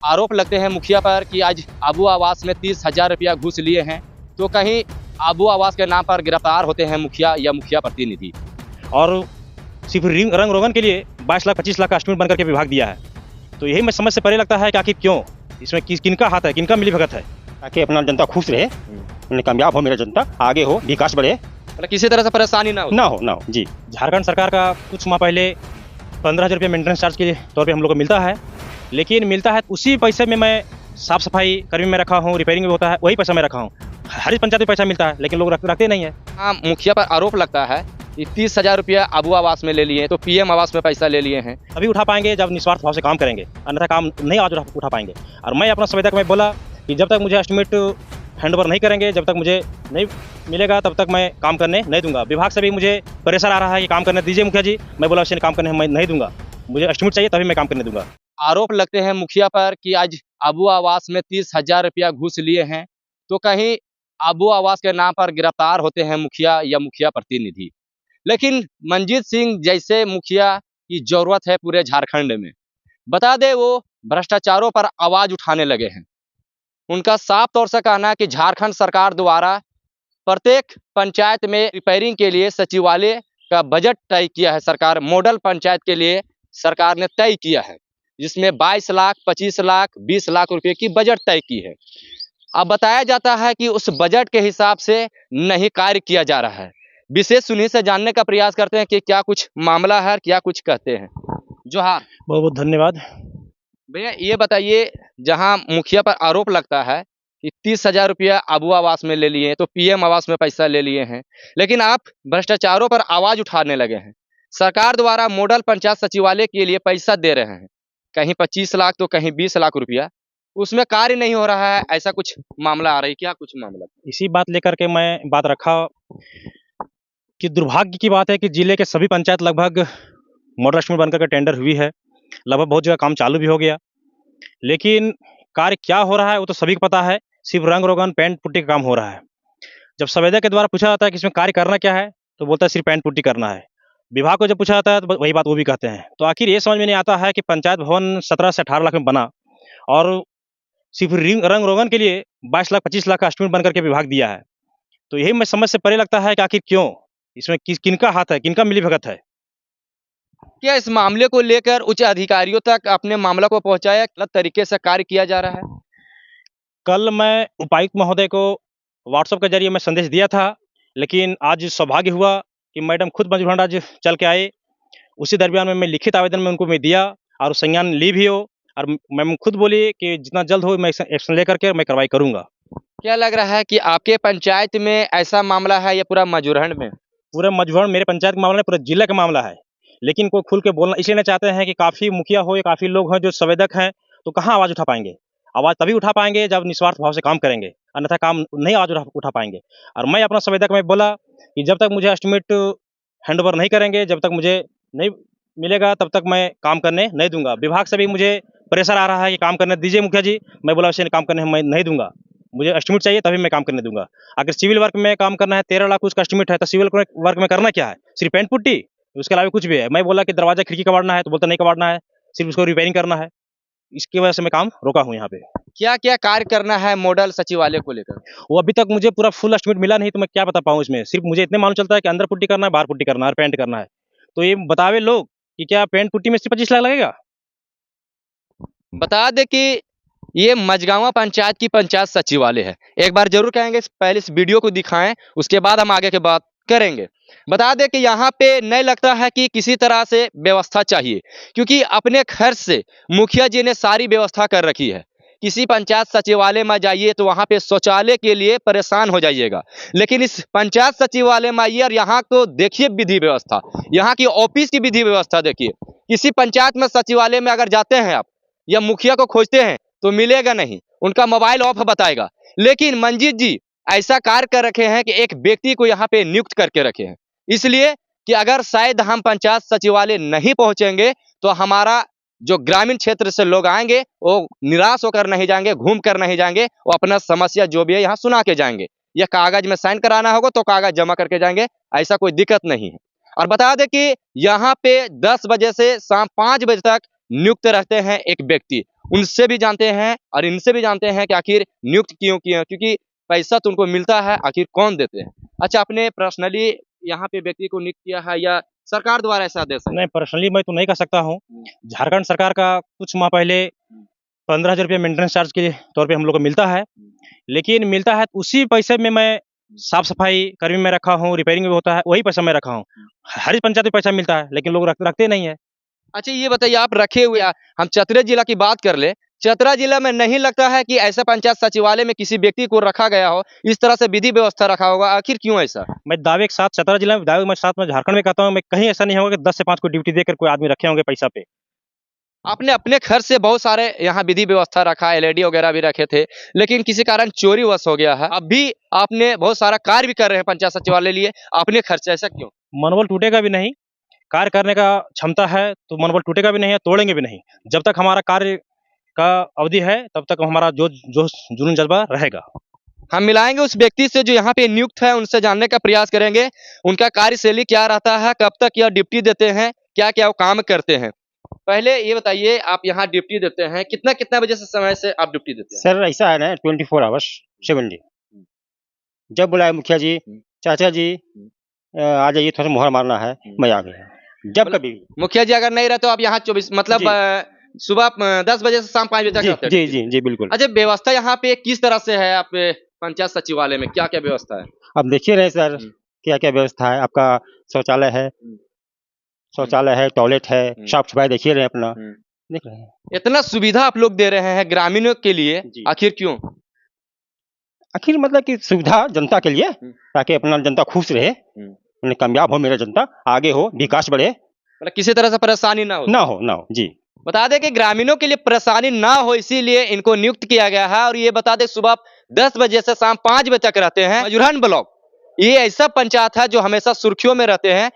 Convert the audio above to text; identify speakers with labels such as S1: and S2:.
S1: आरोप लगते हैं मुखिया पर कि आज आबू आवास में 30,000 रुपया घूस लिए हैं, तो कहीं आबू आवास के नाम पर गिरफ्तार होते हैं मुखिया या मुखिया प्रतिनिधि।
S2: और सिर्फ रंग रोगन के लिए 22 लाख 25 लाख का एस्टिमेट बनकर के विभाग दिया है। तो यही मैं समझ से परे लगता है कि आखिर क्यों इसमें किनका हाथ है, किनका मिलीभगत है।
S3: ताकि अपना जनता खुश रहे, उन्हें कामयाब हो, मेरा जनता आगे हो, विकास बढ़े,
S1: मतलब किसी तरह से परेशानी ना हो।
S3: जी।
S2: झारखंड सरकार का कुछ माह पहले 15,000 रुपये मेंटेनेंस चार्ज के तौर पे हम लोग को मिलता है, लेकिन मिलता है उसी पैसे में मैं साफ सफाई कर्मी में रखा हूँ, रिपेयरिंग में होता है वही पैसा मैं रखा हूँ। हर पंचायत में पैसा मिलता है लेकिन लोग रखते नहीं है।
S1: हाँ, मुखिया पर आरोप लगता है कि 30,000 रुपया आबू आवास में ले लिए, तो पीएम आवास में पैसा ले लिए हैं।
S2: अभी उठा पाएंगे जब निस्वार्थ भाव से काम करेंगे, अन्यथा काम नहीं आज उठा पाएंगे। और मैं अपना संवेदक में बोला कि जब तक मुझे एस्टिमेट हैंडओवर नहीं करेंगे, जब तक मुझे नहीं मिलेगा तब तक मैं काम करने नहीं दूंगा। विभाग से भी मुझे प्रेशर आ रहा है कि काम करने दीजिए मुखिया जी, मैं बोला वैसे काम करने मैं नहीं दूंगा, मुझे एस्टिमेट चाहिए तभी मैं काम करने दूंगा।
S1: आरोप लगते हैं मुखिया पर कि आज आबू आवास में 30,000 रुपया घूस लिए हैं, तो कहीं आबू आवास के नाम पर गिरफ्तार होते हैं मुखिया या मुखिया प्रतिनिधि। लेकिन मंजीत सिंह जैसे मुखिया की जरूरत है पूरे झारखंड में। बता दे वो भ्रष्टाचारों पर आवाज उठाने लगे हैं। उनका साफ तौर से कहना है कि झारखंड सरकार द्वारा प्रत्येक पंचायत में रिपेयरिंग के लिए सचिवालय का बजट तय किया है। सरकार मॉडल पंचायत के लिए सरकार ने तय किया है, जिसमें 22 लाख 25 लाख 20 लाख रुपए की बजट तय की है। अब बताया जाता है कि उस बजट के हिसाब से नहीं कार्य किया जा रहा है। विशेष उन्हीं से जानने का प्रयास करते हैं कि क्या कुछ मामला है, क्या कुछ कहते हैं। जोहार।
S2: बहुत बहुत धन्यवाद।
S1: भैया ये बताइए, जहां मुखिया पर आरोप लगता है कि 30,000 रुपया आबू आवास में ले लिए, तो पीएम आवास में पैसा ले लिए हैं, लेकिन आप भ्रष्टाचारों पर आवाज उठाने लगे हैं। सरकार द्वारा मॉडल पंचायत सचिवालय के लिए पैसा दे रहे हैं, कहीं 25 लाख तो कहीं 20 लाख रुपया, उसमें कार्य नहीं हो रहा है, ऐसा कुछ मामला आ रही, क्या कुछ मामला?
S2: इसी बात लेकर के मैं बात रखा कि दुर्भाग्य की बात है कि जिले के सभी पंचायत लगभग मॉडल एस्टिमेट बनकर के टेंडर हुई है, लगभग बहुत जगह काम चालू भी हो गया, लेकिन कार्य क्या हो रहा है वो तो सभी को पता है। सिर्फ रंग रोगन पेंट पुट्टी का काम हो रहा है। जब संवेदक के द्वारा पूछा जाता है कि इसमें कार्य करना क्या है, तो बोलता है सिर्फ पेंट पुट्टी करना है। विभाग को जब पूछा जाता है तो वही बात वो भी कहते हैं। तो आखिर ये समझ में नहीं आता है कि पंचायत भवन 17 से 18 लाख में बना और सिर्फ रंग रोगन के लिए 22 लाख 25 लाख का एस्टिमेट बनकर के विभाग दिया है। तो यही मैं समझ से परे लगता है कि आखिर क्यों इसमें किनका हाथ है, किनका मिलीभगत है।
S1: क्या इस मामले को लेकर उच्च अधिकारियों तक अपने मामला को पहुंचाया, गलत तरीके से कार्य किया जा रहा है?
S2: कल मैं उपायुक्त महोदय को व्हाट्सएप के जरिए मैं संदेश दिया था, लेकिन आज सौभाग्य हुआ कि मैडम खुद मजभंडा आज चल के आए। उसी दरमियान में मैं लिखित आवेदन में उनको मैं दिया और संज्ञान ली भी हो, और मैम खुद बोली कि जितना जल्द हो मैं एक्शन लेकर के मैं कार्रवाई करूंगा।
S1: क्या लग रहा है कि आपके पंचायत में ऐसा मामला है या पूरा मजूरहंड में?
S2: पूरे मजभंड मेरे पंचायत का मामला है, पूरे जिले का मामला है, लेकिन कोई खुल के बोलना इसलिए नहीं चाहते हैं कि काफ़ी मुखिया हो या काफ़ी लोग हैं जो संवेदक हैं, तो कहाँ आवाज़ उठा पाएंगे। आवाज़ तभी उठा पाएंगे जब निस्वार्थ भाव से काम करेंगे, अन्यथा काम नहीं आवाज़ उठा पाएंगे। और मैं अपना संवेदक में बोला कि जब तक मुझे एस्टिमेट हैंडओवर नहीं करेंगे, जब तक मुझे नहीं मिलेगा तब तक मैं काम करने नहीं दूंगा। विभाग से भी मुझे प्रेशर आ रहा है कि काम करने दीजिए मुखिया जी, मैं बोला वैसे काम करने मैं नहीं दूंगा, मुझे एस्टिमेट चाहिए तभी मैं काम करने दूंगा। अगर सिविल वर्क में काम करना है 13 लाख उसका एस्टिमेट है, तो सिविल वर्क में करना क्या है, सिर्फ पेंट पुट्टी, उसके अलावा कुछ भी है। मैं बोला कि दरवाजा खिड़की कबाड़ना है, तो बोलता नहीं कबाड़ना है, सिर्फ उसको रिपेयरिंग करना है। इसकी वजह से मैं काम रोका हूँ यहाँ पे।
S1: क्या क्या कार्य करना है मॉडल सचिवालय को लेकर?
S2: वो अभी तक मुझे पूरा फुल एस्टिमेट मिला नहीं, तो मैं क्या बता पाऊँ इसमें। सिर्फ मुझे इतने मालूम चलता है कि अंदर पुट्टी करना है, बाहर पुट्टी करना है और पेंट करना है। तो ये बतावे लोग कि क्या पेंट पुट्टी में सिर्फ 25 लाख लगेगा।
S1: बता दे कि ये मझगांवा पंचायत की पंचायत सचिवालय है। एक बार जरूर कहेंगे, पहले इस वीडियो को दिखाएं, उसके बाद हम आगे की बात करेंगे। बता दें कि यहाँ पे नहीं लगता है कि किसी तरह से व्यवस्था चाहिए, क्योंकि अपने खर्च से मुखिया जी ने सारी व्यवस्था कर रखी है। किसी पंचायत सचिवालय में जाइए तो वहाँ पे शौचालय के लिए परेशान हो जाइएगा, लेकिन इस पंचायत सचिवालय में आइए और यहाँ तो देखिए विधि व्यवस्था, यहाँ की ऑफिस की विधि व्यवस्था देखिए। किसी पंचायत में सचिवालय में अगर जाते हैं आप या मुखिया को खोजते हैं तो मिलेगा नहीं, उनका मोबाइल ऑफ बताएगा। लेकिन मंजीत जी ऐसा कार्य कर रखे हैं कि एक व्यक्ति को यहाँ पे नियुक्त करके रखे हैं, इसलिए कि अगर शायद हम पंचायत सचिवालय नहीं पहुंचेंगे तो हमारा जो ग्रामीण क्षेत्र से लोग आएंगे वो निराश होकर नहीं जाएंगे, घूम कर नहीं जाएंगे, वो अपना समस्या जो भी है यहाँ सुना के जाएंगे। या कागज में साइन कराना होगा तो कागज जमा करके जाएंगे, ऐसा कोई दिक्कत नहीं है। और बता दें कि यहाँ पे 10 बजे से शाम 5 बजे तक नियुक्त रहते हैं एक व्यक्ति, उनसे भी जानते हैं और इनसे भी जानते हैं कि आखिर नियुक्त क्यों किए हैं, क्योंकि पैसा तो उनको मिलता है, आखिर कौन देते हैं। अच्छा, आपने पर्सनली यहाँ पे व्यक्ति को नियुक्त किया है या सरकार द्वारा ऐसा आदेश है?
S2: नहीं, पर्सनली मैं तो नहीं कह सकता हूँ। झारखंड सरकार का कुछ माह पहले 15,000 रुपये मेंटेनेंस चार्ज के तौर पे हम लोग को मिलता है, लेकिन मिलता है तो उसी पैसे में मैं साफ सफाई कर्मी में रखा हूँ, रिपेयरिंग में होता है, वही पैसा मैं रखा हूँ। हर पंचायत में पैसा मिलता है, लेकिन लोग रखते नहीं है।
S1: अच्छा, ये बताइए, आप रखे हुए हम चतरा जिला की बात कर ले, चतरा जिला में नहीं लगता है कि ऐसा पंचायत सचिवालय में किसी व्यक्ति को रखा गया हो, इस तरह से विधि व्यवस्था रखा होगा, आखिर क्यों ऐसा?
S2: मैं दावे के साथ चतरा जिला में, दावे के साथ मैं झारखंड में कहता हूँ, मैं कहीं ऐसा नहीं होगा कि 10 से 5 को ड्यूटी देकर कोई आदमी रखे होंगे पैसा पे।
S1: आपने अपने खर्च से बहुत सारे यहाँ विधि व्यवस्था रखा, एलईडी वगैरह भी रखे थे, लेकिन किसी कारण चोरी वश हो गया है। अब भी आपने बहुत सारा कार्य भी कर रहे हैं पंचायत सचिवालय लिए अपने खर्च से, ऐसा क्यों?
S2: मनोबल टूटेगा भी नहीं, कार्य करने का क्षमता है तो मनोबल टूटेगा भी नहीं, तोड़ेंगे भी नहीं। जब तक हमारा कार्य का अवधि है तब तक हमारा जो जुनून जज्बा रहेगा।
S1: हम मिलाएंगे उस व्यक्ति से जो यहाँ पे नियुक्त है, उनसे जानने का प्रयास करेंगे उनका कार्यशैली क्या रहता है, कब तक यह ड्यूटी देते हैं, क्या क्या वो काम करते हैं। पहले ये बताइए, आप यहाँ ड्यूटी देते हैं, कितना कितना बजे से समय से आप ड्यूटी देते हैं?
S3: सर ऐसा है ना, 24 आवर्स 7 डे। जब बुलाए मुखिया जी, चाचा जी, आ जाइए, थोड़ा सा मुहर मारना है, मैं आ गया। जब कभी
S1: मुखिया जी अगर नहीं रहे तो आप यहाँ 24 मतलब सुबह 10 बजे से शाम 5 बजे तक रहते हैं?
S3: जी जी जी बिल्कुल।
S1: अच्छा, व्यवस्था यहाँ पे किस तरह से है? आप पंचायत सचिवालय में क्या क्या व्यवस्था है?
S3: अब देखिए रहे सर, क्या क्या व्यवस्था है। आपका शौचालय है, टॉयलेट है, साफ सफाई देखिए रहे अपना, देख रहे हैं।
S1: इतना सुविधा आप लोग दे रहे हैं ग्रामीणों के लिए, आखिर क्यों?
S3: आखिर मतलब कि सुविधा जनता के लिए, ताकि अपना जनता खुश रहे, उन्हें कामयाब हो, मेरा जनता आगे हो, विकास बढ़े,
S1: मतलब किसी तरह से परेशानी ना हो।
S3: ना हो जी।
S1: बता दें कि ग्रामीणों के लिए परेशानी ना हो, इसीलिए इनको नियुक्त किया गया है। और ये बता दें, सुबह 10 बजे से शाम 5 बजे तक रहते हैं। मजूरहन ब्लॉक ये ऐसा पंचायत है जो हमेशा सुर्खियों में रहते हैं।